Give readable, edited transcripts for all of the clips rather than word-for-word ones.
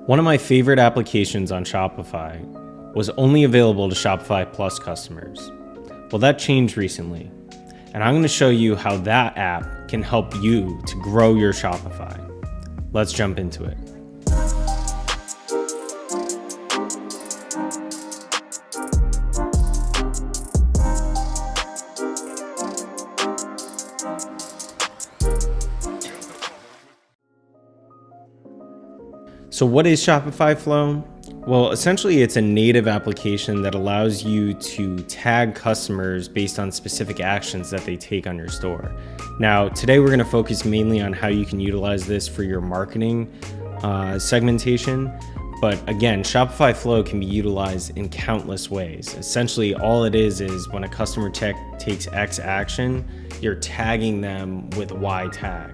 One of my favorite applications on Shopify was only available to Shopify Plus customers. Well, that changed recently, and I'm going to show you how that app can help you to grow your Shopify. Let's jump into it. So what is Shopify Flow? Well, essentially it's a native application that allows you to tag customers based on specific actions that they take on your store. Now, today we're going to focus mainly on how you can utilize this for your marketing segmentation. But again, Shopify Flow can be utilized in countless ways. Essentially, all it is when a customer takes X action, you're tagging them with Y tag.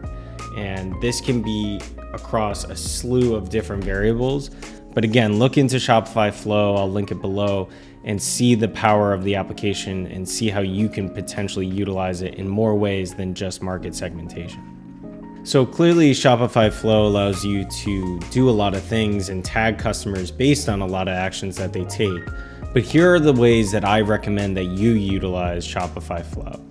And this can be across a slew of different variables. But again, look into Shopify Flow, I'll link it below, and see the power of the application and see how you can potentially utilize it in more ways than just market segmentation. So clearly Shopify Flow allows you to do a lot of things and tag customers based on a lot of actions that they take. But here are the ways that I recommend that you utilize Shopify Flow.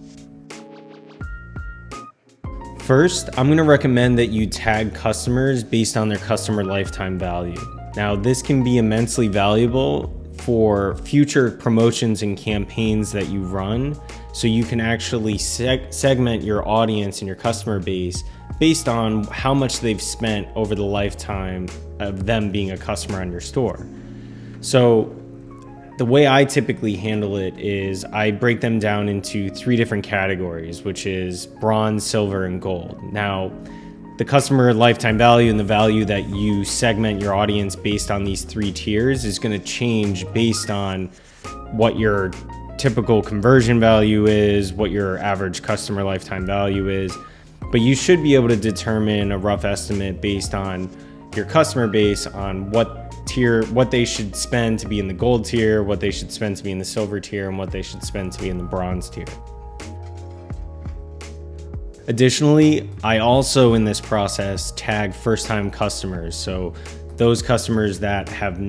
First, I'm going to recommend that you tag customers based on their customer lifetime value. Now, this can be immensely valuable for future promotions and campaigns that you run, so you can actually segment your audience and your customer base based on how much they've spent over the lifetime of them being a customer on your store. So the way I typically handle it is I break them down into 3 different categories, which is bronze, silver, and gold. Now, the customer lifetime value and the value that you segment your audience based on these 3 tiers is going to change based on what your typical conversion value is, what your average customer lifetime value is. But you should be able to determine a rough estimate based on your customer base on what they should spend to be in the gold tier, what they should spend to be in the silver tier, and what they should spend to be in the bronze tier. Additionally, I also in this process tag first-time customers. So those customers that have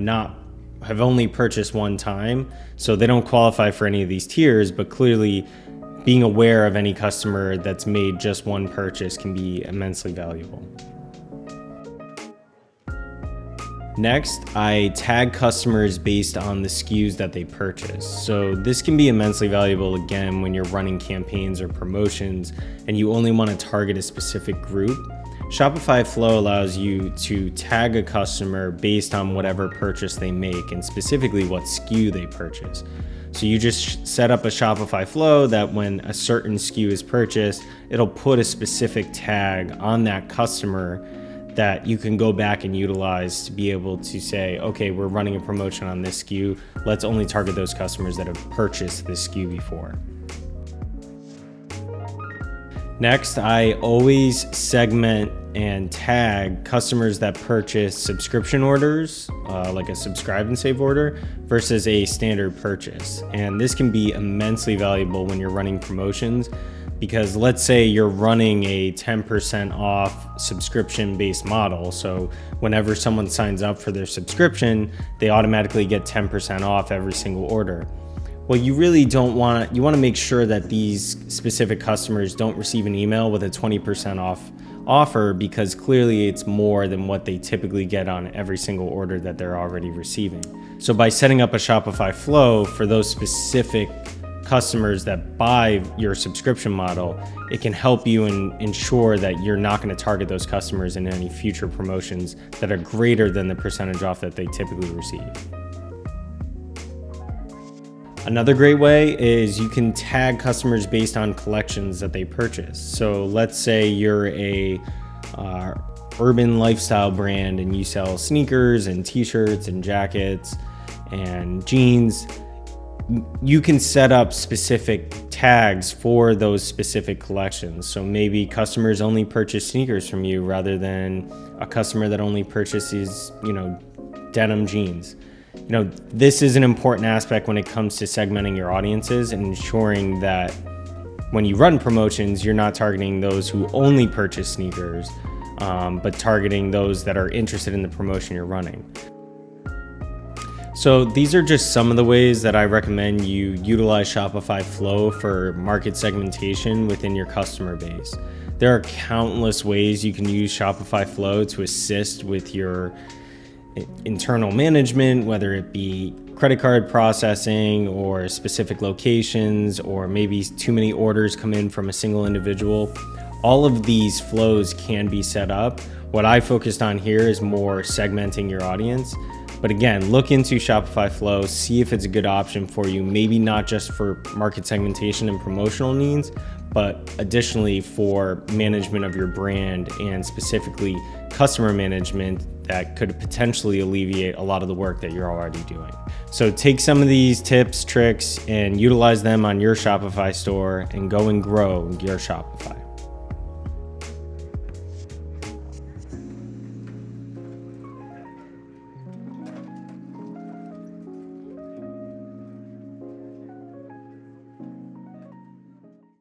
only purchased one time, so they don't qualify for any of these tiers, but clearly being aware of any customer that's made just one purchase can be immensely valuable. Next, I tag customers based on the SKUs that they purchase. So this can be immensely valuable again when you're running campaigns or promotions and you only want to target a specific group. Shopify Flow allows you to tag a customer based on whatever purchase they make and specifically what SKU they purchase. So you just set up a Shopify Flow that when a certain SKU is purchased, it'll put a specific tag on that customer that you can go back and utilize to be able to say, okay, we're running a promotion on this SKU. Let's only target those customers that have purchased this SKU before. Next, I always segment and tag customers that purchase subscription orders, like a subscribe and save order, versus a standard purchase. And this can be immensely valuable when you're running promotions, because let's say you're running a 10% off subscription-based model. So whenever someone signs up for their subscription, they automatically get 10% off every single order. Well, you really don't want, you want to make sure that these specific customers don't receive an email with a 20% off offer, because clearly it's more than what they typically get on every single order that they're already receiving. So by setting up a Shopify Flow for those specific customers that buy your subscription model, it can help you ensure that you're not going to target those customers in any future promotions that are greater than the percentage off that they typically receive. Another great way is you can tag customers based on collections that they purchase. So let's say you're a urban lifestyle brand and you sell sneakers and t-shirts and jackets and jeans. You can set up specific tags for those specific collections. So maybe customers only purchase sneakers from you rather than a customer that only purchases, denim jeans. This is an important aspect when it comes to segmenting your audiences and ensuring that when you run promotions, you're not targeting those who only purchase sneakers, but targeting those that are interested in the promotion you're running. So these are just some of the ways that I recommend you utilize Shopify Flow for market segmentation within your customer base. There are countless ways you can use Shopify Flow to assist with your internal management, whether it be credit card processing or specific locations, or maybe too many orders come in from a single individual. All of these flows can be set up. What I focused on here is more segmenting your audience. But again, look into Shopify Flow, see if it's a good option for you, maybe not just for market segmentation and promotional needs, but additionally for management of your brand and specifically customer management that could potentially alleviate a lot of the work that you're already doing. So take some of these tips, tricks, and utilize them on your Shopify store and go and grow your Shopify.